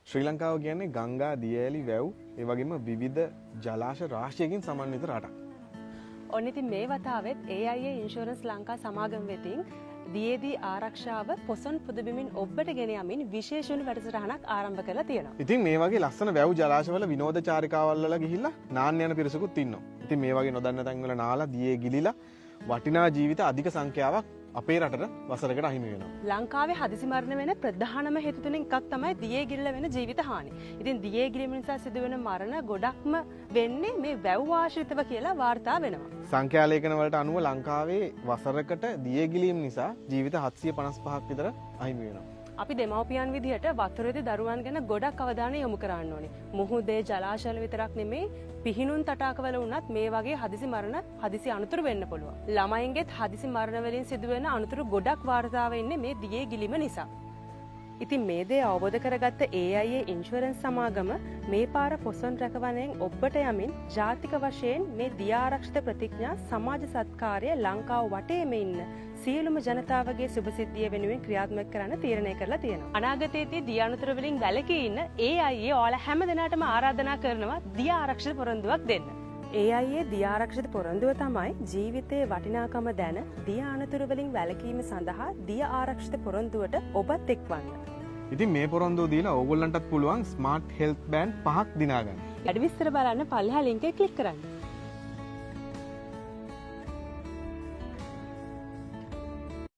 ශ්‍රී ලංකාව කියන්නේ ගංගා, දියඇලි, වැව් ඒ වගේම විවිධ ජලාශ රාශියකින් සමන්විත රටක්. ඔන්න ඉතින් මේ වතාවෙත් AIA ඉන්ෂුරන්ස් ලංකා සමාගම වෙතින් දියේදී ආරක්ෂාව පොසොන් පුදබිමින් ඔබට ගෙන යමින් විශේෂ වැඩසටහනක් ආරම්භ කරලා තියෙනවා. ඉතින් මේ වගේ ලස්සන වැව් ජලාශවල විනෝද චාරිකාවල් වල ගිහිල්ලා නාන්න යන පිරිසකුත් ඉන්නවා. ඉතින් මේ වගේ නොදන්න තැන්වල නාලා දියේ ගිලිලා වටිනා ජීවිත අධික සංඛ්‍යාවක් අපේ රටට වසරකට අහිමි වෙනවා. ලංකාවේ හදිසි මරණ වෙන ප්‍රධානම හේතු තුනෙන් එකක් තමයි දියේ ගිලිලා වෙන ජීවිත හානි. ඉතින් දියේ ගිලීම නිසා සිදුවෙන මරණ ගොඩක්ම වෙන්නේ මේ වැව් ආශ්‍රිතව කියලා වාර්තා වෙනවා. සංඛ්‍යාලේඛන වලට අනුව ලංකාවේ වසරකට දියේ ගිලීම නිසා ජීවිත 755ක් විතර අහිමි වෙනවා. අපි දෙමව්පියන් විදිහට වතුරේදී දරුවන් ගැන ගොඩක් අවධානය යොමු කරන්න ඕනේ. මුහුදේ ජලාශවල විතරක් නෙමෙයි පිහිනුන් තටාකවල වුණත් මේ වගේ හදිසි මරණ හදිසි අනතුරු වෙන්න පුළුවන්. ළමයින්ගෙත් හදිසි මරණ වලින් සිදුවෙන අනතුරු ගොඩක් වාර්තා වෙන්නේ මේ දියේ ගිලීම නිසා. ඉතින් මේ දේ අවබෝධ කරගත්ත AIA ඉන්ෂුරන්ස් සමාගම මේ පාර පොසොන් රැකවරණයෙන් ඔබට යමින් ජාතික වශයෙන් මේ දිය ආරක්ෂිත ප්‍රතිඥා සමාජ සත්කාරය ලංකාව වටේම ඉන්න සියලුම ජනතාවගේ සුභසිද්ධිය වෙනුවෙන් ක්‍රියාත්මක කරන්න තීරණය කරලා තියෙනවා. අනාගතයේදී දිය අනතුරු වලින් වැළකී ඉන්න AIA ඔයාලා හැම දිනකටම ආරාධනා කරනවා දිය ආරක්ෂිත පොරොන්දුවක් දෙන්න. AIA දිය ආරක්ෂිත පොරොන්දුව තමයි ජීවිතයේ වටිනාකම දැන දිය අනතුරු වලින් වැළකීම සඳහා දිය ආරක්ෂිත පොරොන්දුවට ඔබත් එක්වන්න. ඉතින් මේ පොරොන්දුව දීලා ඕගොල්ලන්ටත් පුළුවන් ස්මාර්ට් හෙල්ත් බෑන්ඩ් 5ක් දිනා ගන්න. වැඩි විස්තර බලන්න පල්ලෙහා ලින්ක් එක ක්ලික් කරන්න.